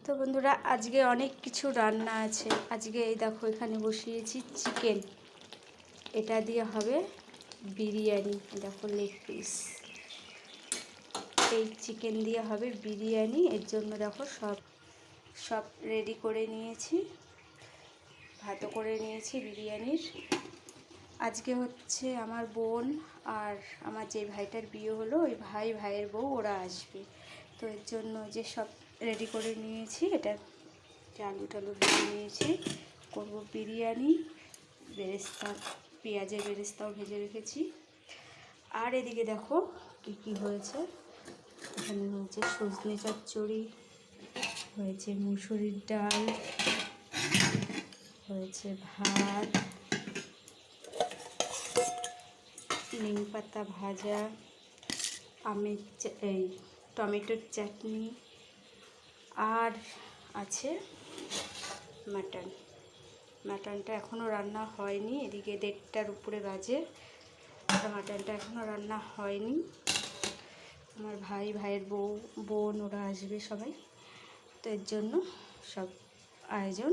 তো বন্ধুরা, আজকে অনেক কিছু রান্না আছে। আজকে এই দেখো এখানে বসিয়েছি চিকেন, এটা দিয়ে হবে বিরিয়ানি। দেখো লেগ পিস, এই চিকেন দিয়ে হবে বিরিয়ানি। এর জন্য দেখো সব রেডি করে নিয়েছি, ভাতও করে নিয়েছি বিরিয়ানির। আজকে হচ্ছে আমার বোন আর আমার যে ভাইটার বিয়ে হলো, ওই ভাইয়ের বউ ওরা আসবে। তো এর জন্য যে সব রেডি করে নিয়েছি, এটা আলু টালু ভেজে নিয়েছি, করবো বিরিয়ানি। বেরেস্তা, পেঁয়াজের বেরেস্তাও ভেজে রেখেছি। আর এদিকে দেখো কী কী হয়েছে। এখানে হয়েছে সজনে চচ্চড়ি, হয়েছে মুসুরির ডাল, হয়েছে ভাত, নিম পাতা ভাজা, এই টমেটোর চাটনি, আর আছে মাটনটা এখনও রান্না হয়নি। এদিকে 1:30টার উপরে বাজে, মাটনটা এখনও রান্না হয়নি। আমার ভাইয়ের বোন ওরা আসবে সবাই, তো এর জন্য সব আয়োজন